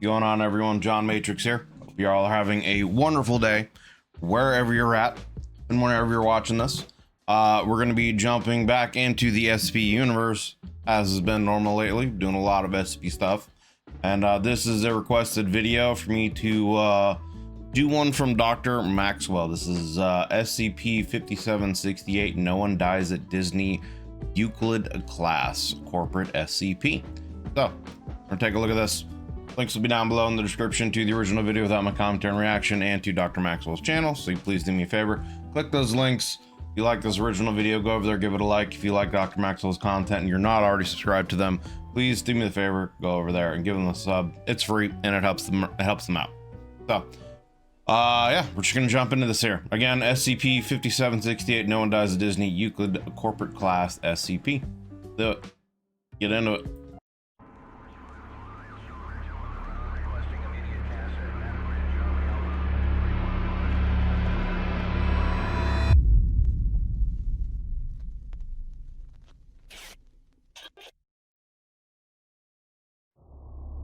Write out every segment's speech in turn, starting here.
Going on, everyone? John Matrix here. Hope you're all having a wonderful day wherever you're at and whenever you're watching this. We're going to be jumping back into the SCP universe as has been normal lately, doing a lot of SCP stuff. And this is a requested video for me to do one from Dr. Maxwell. This is SCP-5768, No One Dies at Disney Euclid Class Corporate SCP. So, we're going to take a look at this. Links will be down below in the description to the original video without my commentary and reaction, and to Dr. Maxwell's channel. So please do me a favor, click those links. If you like this original video, go over there, give it a like. If you like Dr. Maxwell's content and you're not already subscribed to them, please do me the favor, go over there and give them a sub. It's free and it helps them out. So yeah, we're just gonna jump into this here. Again, SCP-5768, No One Dies at Disney Euclid Corporate Class SCP. Do it. Get into it.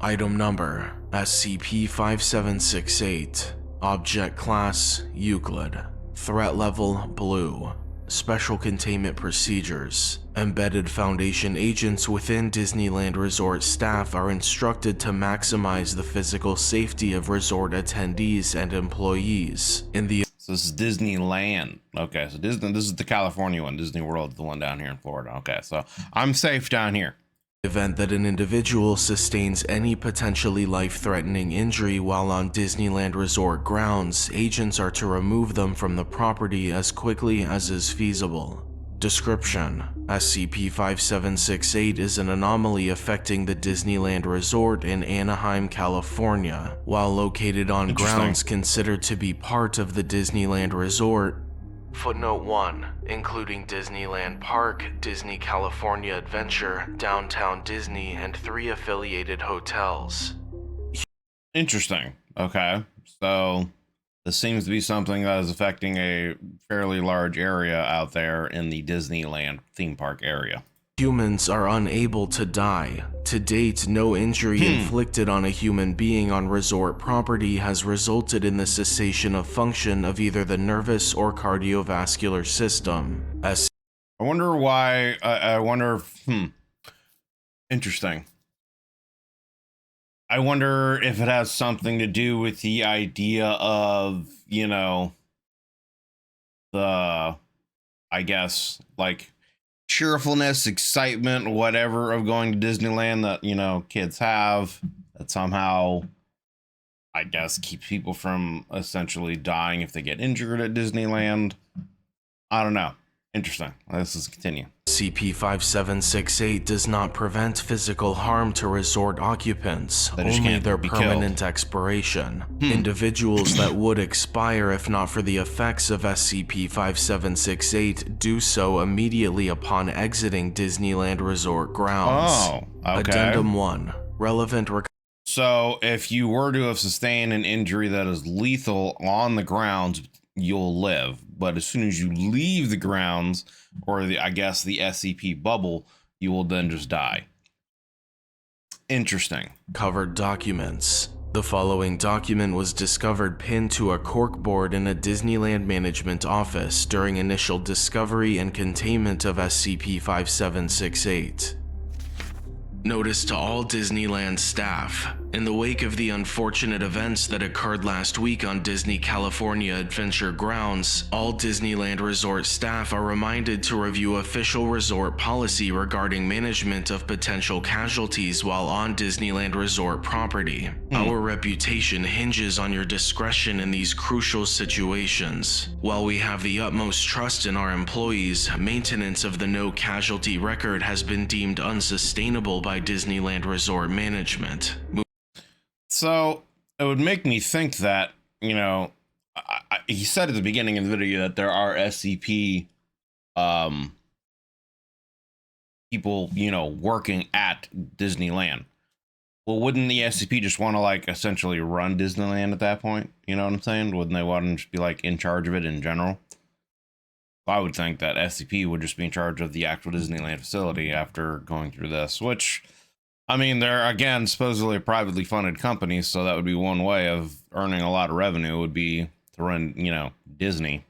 Item number SCP-5768. Object Class Euclid. Threat Level Blue. Special Containment Procedures. Embedded Foundation agents within Disneyland Resort staff are instructed to maximize the physical safety of resort attendees and employees. So this is Disneyland. Okay, so Disney, this is the California one. Disney World, the one down here in Florida. Okay, so I'm safe down here. Event that an individual sustains any potentially life-threatening injury while on Disneyland Resort grounds, agents are to remove them from the property as quickly as is feasible. Description: SCP-5768 is an anomaly affecting the Disneyland Resort in Anaheim, California. While located on grounds considered to be part of the Disneyland Resort, Footnote 1, including Disneyland Park, Disney California Adventure, Downtown Disney, and 3 affiliated hotels. Interesting. Okay, so this seems to be something that is affecting a fairly large area out there in the Disneyland theme park area. Humans are unable to die. To date, no injury inflicted on a human being on resort property has resulted in the cessation of function of either the nervous or cardiovascular system. I wonder why. I wonder. Interesting. I wonder if it has something to do with the idea of, you know, I guess, like, cheerfulness, excitement, whatever of going to Disneyland that, you know, kids have, that somehow, I guess, keeps people from essentially dying if they get injured at Disneyland. I don't know. Interesting. Let's continue. SCP-5768 does not prevent physical harm to resort occupants, only their permanent expiration. Individuals that would expire if not for the effects of SCP-5768 do so immediately upon exiting Disneyland Resort grounds. Oh, okay. Addendum 1. Relevant So if you were to have sustained an injury that is lethal on the grounds, you'll live. But as soon as you leave the grounds, or I guess the SCP bubble, you will then just die. Interesting. Covered documents. The following document was discovered pinned to a corkboard in a Disneyland management office during initial discovery and containment of SCP-5768. Notice to all Disneyland staff. In the wake of the unfortunate events that occurred last week on Disney California Adventure grounds, all Disneyland Resort staff are reminded to review official resort policy regarding management of potential casualties while on Disneyland Resort property. Our reputation hinges on your discretion in these crucial situations. While we have the utmost trust in our employees, maintenance of the no casualty record has been deemed unsustainable by Disneyland Resort management. So it would make me think that, you know, he said at the beginning of the video that there are SCP people, you know, working at Disneyland. Well, wouldn't the SCP just want to, like, essentially run Disneyland at that point? You know what I'm saying? Wouldn't they want to just be, like, in charge of it in general? I would think that SCP would just be in charge of the actual Disneyland facility after going through this, which I mean, they're again supposedly a privately funded company, so that would be one way of earning a lot of revenue would be to run, you know, Disney.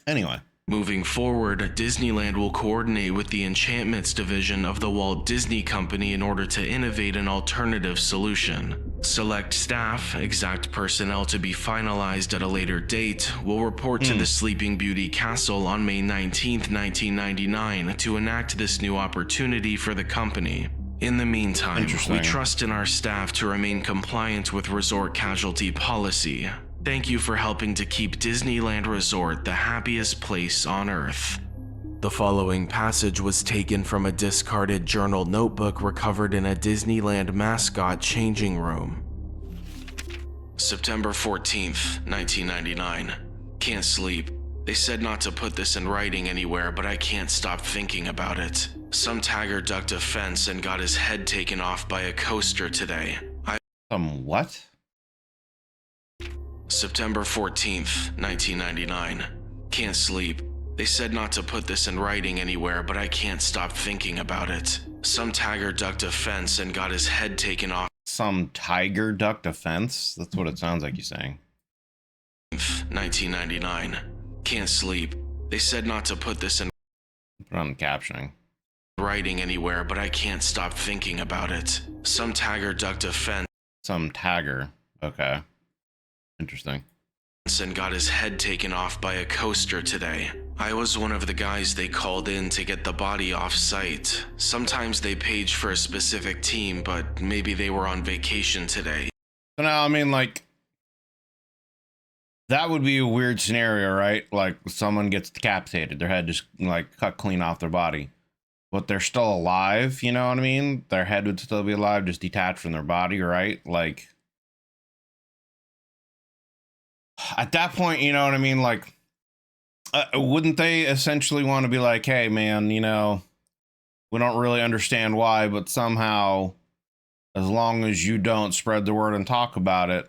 Anyway. Moving forward, Disneyland will coordinate with the Enchantments division of the Walt Disney Company in order to innovate an alternative solution. Select staff, exact personnel to be finalized at a later date, will report to the Sleeping Beauty Castle on May 19th, 1999 to enact this new opportunity for the company. In the meantime, we trust in our staff to remain compliant with resort casualty policy. Thank you for helping to keep Disneyland Resort the happiest place on Earth. The following passage was taken from a discarded journal notebook recovered in a Disneyland mascot changing room. September 14th, 1999. Can't sleep. They said not to put this in writing anywhere, but I can't stop thinking about it. Some tagger ducked a fence and got his head taken off by a coaster today. What? September 14th, 1999. Can't sleep. They said not to put this in writing anywhere, but I can't stop thinking about it. Some tagger ducked a fence and got his head taken off. Some tiger ducked a fence? That's what it sounds like you're saying. 1999. Can't sleep. They said not to put this in Put on captioning. Writing anywhere, but I can't stop thinking about it. Some tagger ducked a fence. Some tagger. Okay. Interesting. And got his head taken off by a coaster today. I was one of the guys they called in to get the body off site. Sometimes they page for a specific team, but maybe they were on vacation today. So now, I mean, like, that would be a weird scenario, right? Like, someone gets decapitated, their head just, like, cut clean off their body. But they're still alive, you know what I mean? Their head would still be alive, just detached from their body, right? Like, at that point, you know what I mean? Like, wouldn't they essentially want to be like, hey, man, you know, we don't really understand why, but somehow, as long as you don't spread the word and talk about it,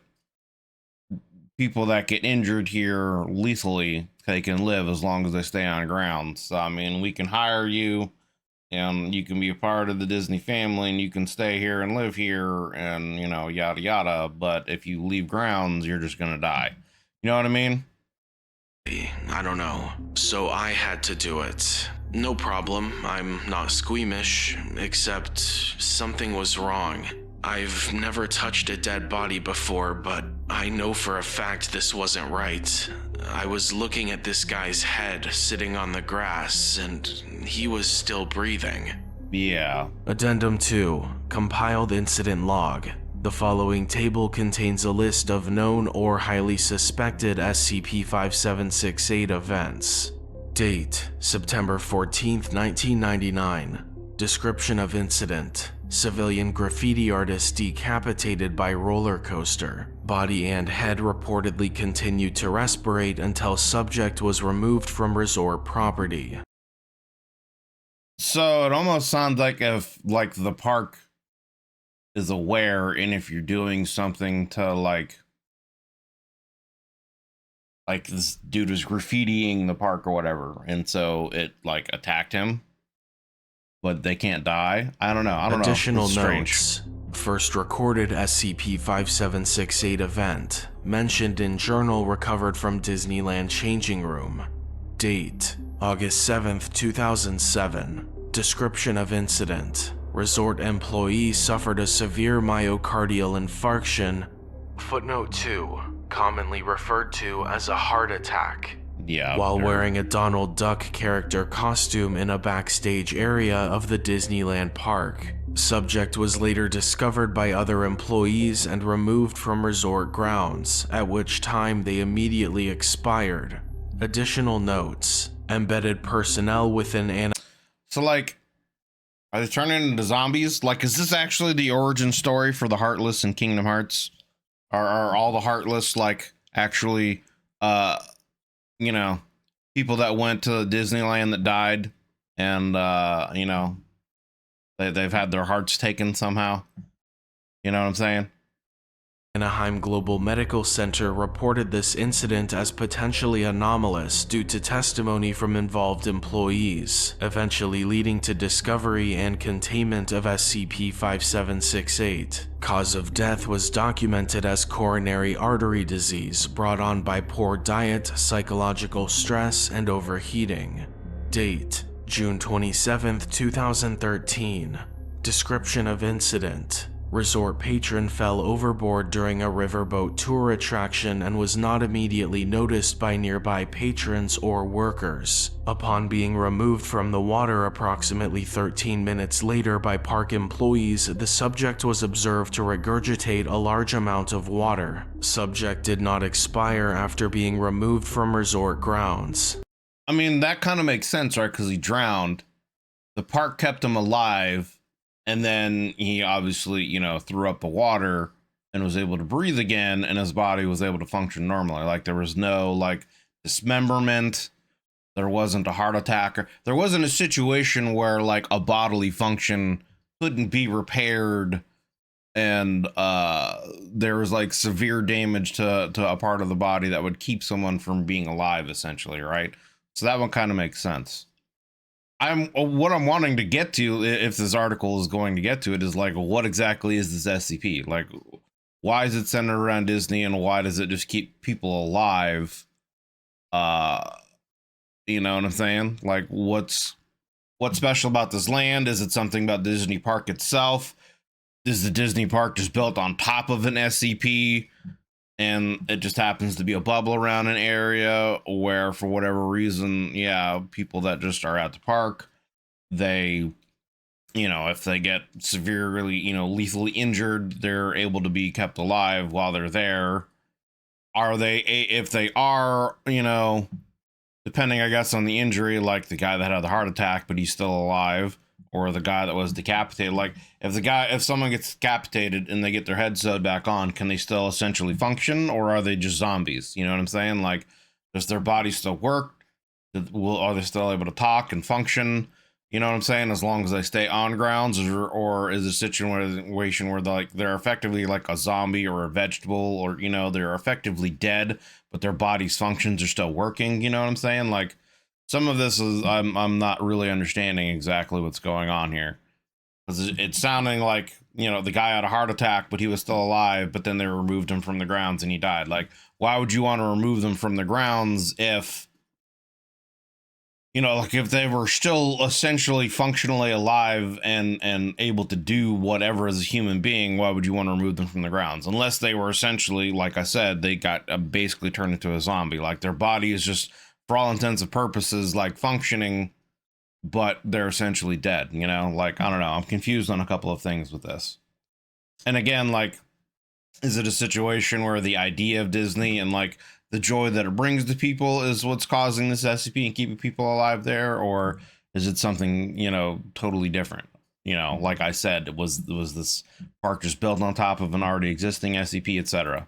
people that get injured here lethally, they can live as long as they stay on ground. So, I mean, we can hire you and you can be a part of the Disney family and you can stay here and live here and, you know, yada, yada. But if you leave grounds, you're just going to die. You know what I mean? I don't know. So I had to do it. No problem. I'm not squeamish, except something was wrong. I've never touched a dead body before, but I know for a fact this wasn't right. I was looking at this guy's head sitting on the grass, and he was still breathing. Yeah. Addendum 2. Compiled Incident Log. The following table contains a list of known or highly suspected SCP-5768 events. Date: September 14th, 1999. Description of incident: civilian graffiti artist decapitated by roller coaster. Body and head reportedly continued to respirate until subject was removed from resort property. So it almost sounds like if, like, the park is aware, and if you're doing something to like this dude was graffitiing the park or whatever, and so it like attacked him, but they can't die. I don't know. Additional notes. First recorded SCP-5768 event mentioned in journal recovered from Disneyland changing room. Date: August 7th, 2007. Description of incident: resort employee suffered a severe myocardial infarction. Footnote 2. Commonly referred to as a heart attack. Yeah. While wearing a Donald Duck character costume in a backstage area of the Disneyland park. Subject was later discovered by other employees and removed from resort grounds, at which time they immediately expired. Additional notes. Embedded personnel within So, like, are they turning into zombies? Like, is this actually the origin story for the Heartless in Kingdom Hearts? Are all the Heartless, like, actually, you know, people that went to Disneyland that died and, you know, they've had their hearts taken somehow? You know what I'm saying? Anaheim Global Medical Center reported this incident as potentially anomalous due to testimony from involved employees, eventually leading to discovery and containment of SCP-5768. Cause of death was documented as coronary artery disease brought on by poor diet, psychological stress, and overheating. Date: June 27, 2013. Description of incident: resort patron fell overboard during a riverboat tour attraction and was not immediately noticed by nearby patrons or workers. Upon being removed from the water approximately 13 minutes later by park employees, the subject was observed to regurgitate a large amount of water. Subject did not expire after being removed from resort grounds. I mean, that kind of makes sense, right? Because he drowned. The park kept him alive. And then he obviously, threw up the water and was able to breathe again, and his body was able to function normally. Like, there was no dismemberment. There wasn't a heart attack. There wasn't a situation where a bodily function couldn't be repaired, and there was severe damage to a part of the body that would keep someone from being alive, essentially, right? So that one kind of makes sense. What I'm wanting to get to, if this article is going to get to it, is what exactly is this SCP? Why is it centered around Disney, and why does it just keep people alive? You know what I'm saying? What's special about this land? Is it something about the Disney park itself? Is the Disney park just built on top of an SCP? And it just happens to be a bubble around an area where, for whatever reason, people that just are at the park, they, if they get severely, lethally injured, they're able to be kept alive while they're there. Are they, if they are, depending, I guess, on the injury, like the guy that had the heart attack, but he's still alive, or the guy that was decapitated. If someone gets decapitated and they get their head sewed back on, can they still essentially function, or are they just zombies? You know what I'm saying? Does their body still work? Are they still able to talk and function? You know what I'm saying? As long as they stay on grounds, or is it a situation where they're effectively like a zombie or a vegetable, or, they're effectively dead, but their body's functions are still working. You know what I'm saying? Some of this is, I'm not really understanding exactly what's going on here. Because it's sounding like, the guy had a heart attack, but he was still alive, but then they removed him from the grounds and he died. Why would you want to remove them from the grounds if, if they were still essentially functionally alive and able to do whatever as a human being? Why would you want to remove them from the grounds? Unless they were essentially, like I said, they got basically turned into a zombie. Their body is just, for all intents and purposes, functioning, but they're essentially dead, I don't know. I'm confused on a couple of things with this. And again, is it a situation where the idea of Disney and the joy that it brings to people is what's causing this SCP and keeping people alive there? Or is it something, totally different? Like I said, was this park just built on top of an already existing SCP, etc.?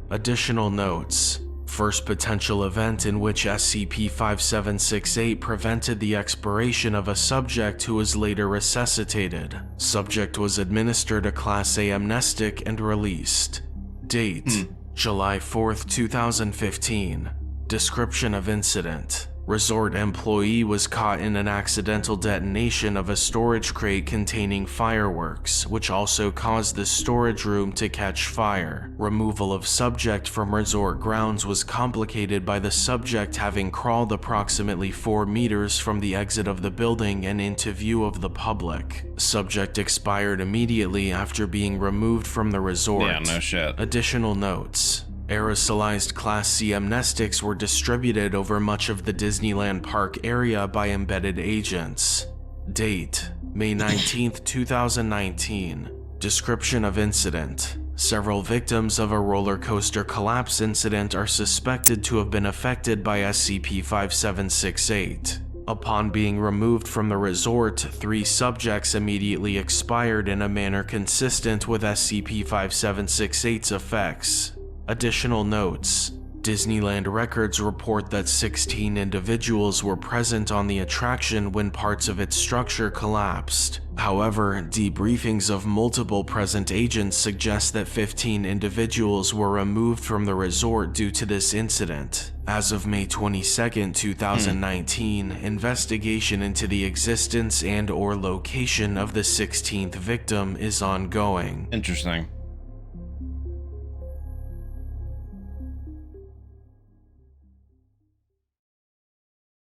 Additional notes. First potential event in which SCP-5768 prevented the expiration of a subject who was later resuscitated. Subject was administered a Class A amnestic and released. Date: July 4th, 2015. Description of incident: resort employee was caught in an accidental detonation of a storage crate containing fireworks, which also caused the storage room to catch fire. Removal of subject from resort grounds was complicated by the subject having crawled approximately 4 meters from the exit of the building and into view of the public. Subject expired immediately after being removed from the resort. Yeah, no shit. Additional notes: aerosolized Class C amnestics were distributed over much of the Disneyland Park area by embedded agents. Date: May 19, 2019. Description of incident: several victims of a roller coaster collapse incident are suspected to have been affected by SCP-5768. Upon being removed from the resort, 3 subjects immediately expired in a manner consistent with SCP-5768's effects. Additional notes: Disneyland records report that 16 individuals were present on the attraction when parts of its structure collapsed. However, debriefings of multiple present agents suggest that 15 individuals were removed from the resort due to this incident. As of May 22, 2019, investigation into the existence and/or location of the 16th victim is ongoing. Interesting.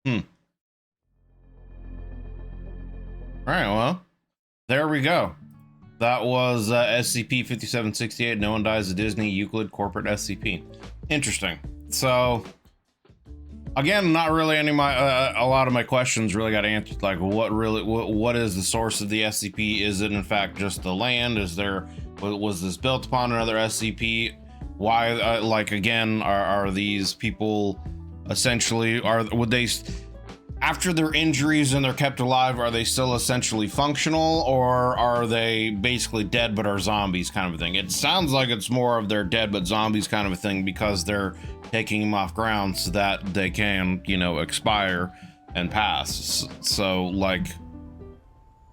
All right, well, there we go. That was SCP-5768, No One Dies at Disney, Euclid, Corporate SCP. Interesting. So, again, not really any of my, a lot of my questions really got answered. Like, what is the source of the SCP? Is it in fact just the land? Was this built upon another SCP? Why, like, again, are these people essentially, would they, after their injuries and they're kept alive, are they still essentially functional, or are they basically dead but are zombies kind of a thing? It sounds like it's more of they're dead but zombies kind of a thing, because they're taking them off ground so that they can, you know, expire and pass. So, like,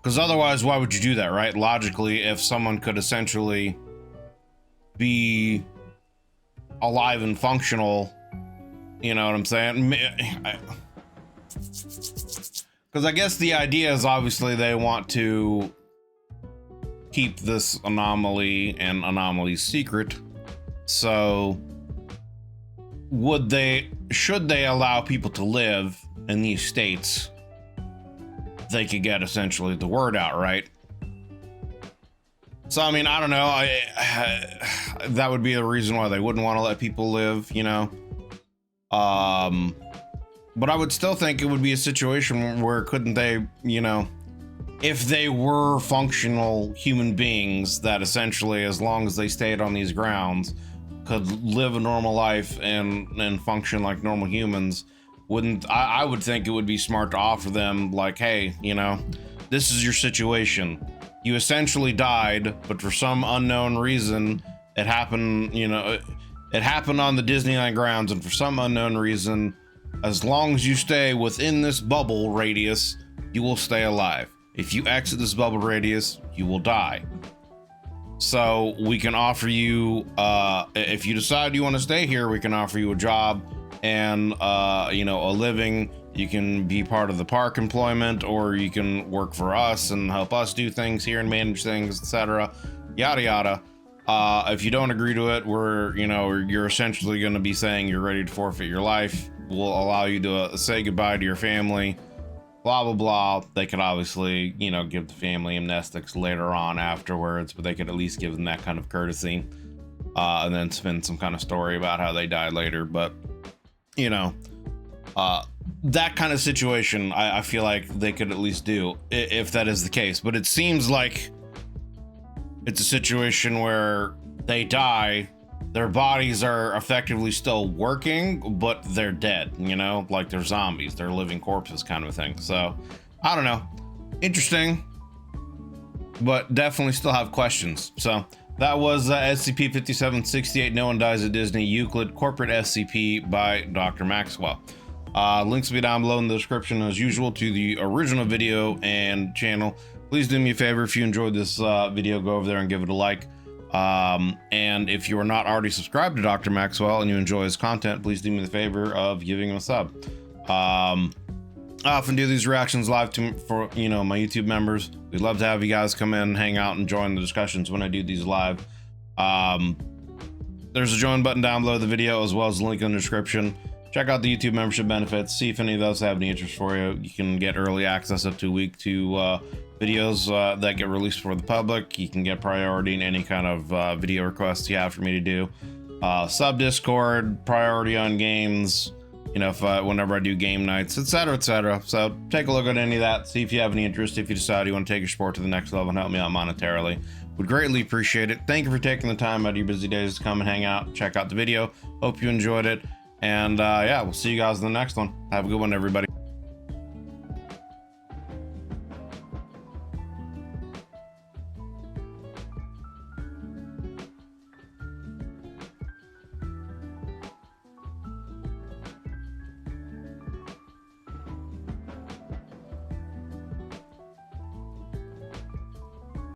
because otherwise, why would you do that, right? Logically, if someone could essentially be alive and functional, you know what I'm saying? Because I guess the idea is obviously they want to keep this anomaly and anomalies secret. So should they allow people to live in these states, they could get essentially the word out, right? So, I mean, I don't know. That would be the reason why they wouldn't want to let people live, you know? But I would still think it would be a situation where couldn't they, you know, if they were functional human beings that essentially, as long as they stayed on these grounds, could live a normal life and function like normal humans, I would think it would be smart to offer them, like, hey, you know, this is your situation. You essentially died, but for some unknown reason, it happened, you know, it happened on the Disneyland grounds, and for some unknown reason, as long as you stay within this bubble radius, you will stay alive. If you exit this bubble radius, you will die. So we can offer you, if you decide you want to stay here, we can offer you a job and, you know, a living. You can be part of the park employment, or you can work for us and help us do things here and manage things, etc. Yada, yada. If you don't agree to it, you're essentially going to be saying you're ready to forfeit your life. We'll allow you to say goodbye to your family, blah, blah, blah. They could obviously, you know, give the family amnestics later on afterwards, but they could at least give them that kind of courtesy, and then spin some kind of story about how they died later. But, you know, that kind of situation, I feel like they could at least do, if that is the case. But it seems like it's a situation where they die, their bodies are effectively still working, but they're dead, you know, like they're zombies, they're living corpses kind of a thing. So I don't know, interesting, but definitely still have questions. So that was SCP-5768, No One Dies at Disney, Euclid, Corporate SCP by Dr. Maxwell. Links will be down below in the description as usual to the original video and channel. Please do me a favor, if you enjoyed this video, go over there and give it a like. And if you are not already subscribed to Dr. Maxwell and you enjoy his content, please do me the favor of giving him a sub. I often do these reactions live for, you know, my YouTube members. We'd love to have you guys come in, hang out, and join the discussions when I do these live. There's a join button down below the video, as well as a link in the description. Check out the YouTube membership benefits, see if any of those have any interest for you. You can get early access up to a week to videos that get released for the public. You can get priority in any kind of video requests you have for me to do. Sub Discord, priority on games, you know, if whenever I do game nights, etc., etc. So take a look at any of that, see if you have any interest. If you decide you want to take your sport to the next level and help me out monetarily, would greatly appreciate it. Thank you for taking the time out of your busy days to come and hang out, check out the video. Hope you enjoyed it, and yeah, we'll see you guys in the next one. Have a good one, everybody.